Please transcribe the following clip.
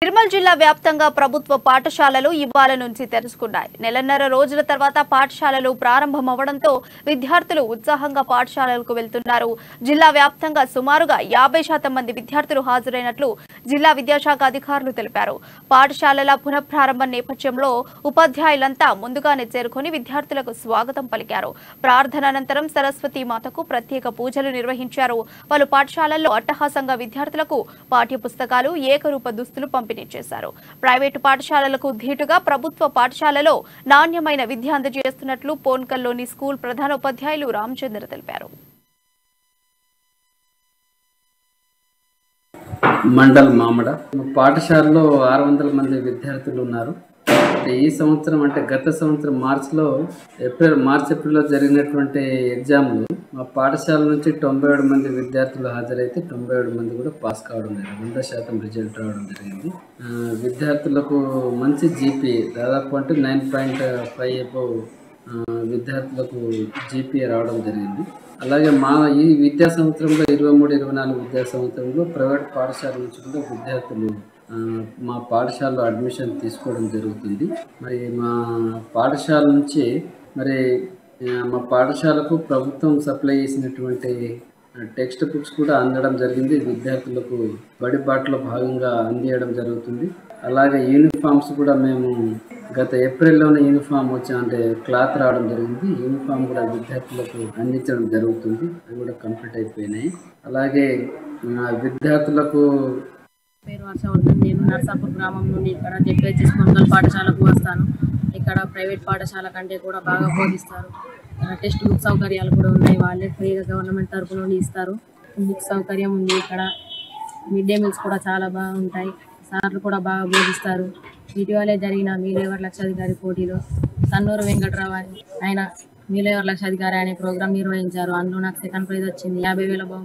నిర్మల్ జిల్లా వ్యాప్తంగా ప్రభుత్వ పాఠశాలలు ఇవాళ నుంచి తెరుచుకున్నాయి. నెలన్నర రోజుల తర్వాత పాఠశాలలు ప్రారంభమవడంతో విద్యార్థులు ఉత్సాహంగా పాఠశాలలకు వెళ్తున్నారు. జిల్లా వ్యాప్తంగా సుమారుగా 50% మంది విద్యార్థులు హాజరైనట్లు జిల్లా విద్యాశాఖ అధికారులు తెలిపారు. పాఠశాలల పునఃప్రారంభం నేపథ్యంలో ఉపాధ్యాయులంతా ముందుగానే చేరుకొని విద్యార్థులకు స్వాగతం పలికారు. ప్రార్థన అనంతరం సరస్వతి మాతకు ప్రత్యేక పూజలు నిర్వహించారు. పలు పాఠశాలల్లో అట్టహాసంగా విద్యార్థులకు పాఠ్య పుస్తకాలు, ఏకరూప దుస్తులు పంపిణీ చేశారు. ప్రైవేటు పాఠశాలలకు ధీటుగా ప్రభుత్వ పాఠశాలలో నాణ్యమైన విద్య అందజేస్తున్నట్లు పోన్కల్లోని స్కూల్ ప్రధానోపాధ్యాయులు రామచంద్ర తెలిపారు. మండల్ మామడ పాఠశాలలో 600 మంది విద్యార్థులు ఉన్నారు. ఈ సంవత్సరం అంటే గత సంవత్సరం మార్చ్ ఏప్రిల్లో జరిగినటువంటి ఎగ్జామ్లు మా పాఠశాల నుంచి 97 మంది విద్యార్థులు హాజరైతే 97 మంది కూడా పాస్ కావడం జరిగింది. 100% రిజల్ట్ రావడం జరిగింది. విద్యార్థులకు మంచి జీపీఏ దాదాపు అంటే 9.5 అబవ్ విద్యార్థులకు జీపీఏ రావడం జరిగింది. అలాగే మా ఈ విద్యా సంవత్సరంలో 23-24 విద్యా సంవత్సరంలో ప్రైవేట్ పాఠశాల నుంచి కూడా విద్యార్థులు మా పాఠశాలలో అడ్మిషన్ తీసుకోవడం జరుగుతుంది. మరి మా పాఠశాల నుంచి మా పాఠశాలకు ప్రభుత్వం సప్లై చేసినటువంటి టెక్స్ట్ బుక్స్ కూడా అందడం జరిగింది. విద్యార్థులకు బడి బాటలో భాగంగా అందియడం జరుగుతుంది. అలాగే యూనిఫామ్స్ కూడా మేము గత ఏప్రిల్లోనే యూనిఫామ్ అంటే క్లాత్ రావడం జరిగింది. యూనిఫామ్ కూడా విద్యార్థులకు అందించడం జరుగుతుంది. అవి కూడా కంప్లీట్ అయిపోయినాయి. అలాగే విద్యార్థులకు పేరు హర్షవర్ధన్. నేను నర్సాపూర్ గ్రామం నుండి ఇక్కడ జెడ్పీహెచ్ఎస్ పోన్కల్ పాఠశాలకు వస్తాను. ఇక్కడ ప్రైవేట్ పాఠశాల కంటే కూడా బాగా బోధిస్తారు. టెక్స్ట్ బుక్ సౌకర్యాలు కూడా ఉన్నాయి. వాళ్ళే ఫ్రీగా గవర్నమెంట్ తరఫు నుండి ఇస్తారు. బుక్ సౌకర్యం ఉంది. ఇక్కడ మిడ్ డే మీల్స్ కూడా చాలా బాగుంటాయి. సార్లు కూడా బాగా బోధిస్తారు. ఇటీవలే జరిగిన మీలేవర్ లక్షాధికారి పోటీలో సన్నూరు వెంకట్రావు ఆయన మీలేవర్ లక్షాధికారి అనే ప్రోగ్రాం నిర్వహించారు. అందులో నాకు సెకండ్ ప్రైజ్ వచ్చింది. 50,000 బహుమతి.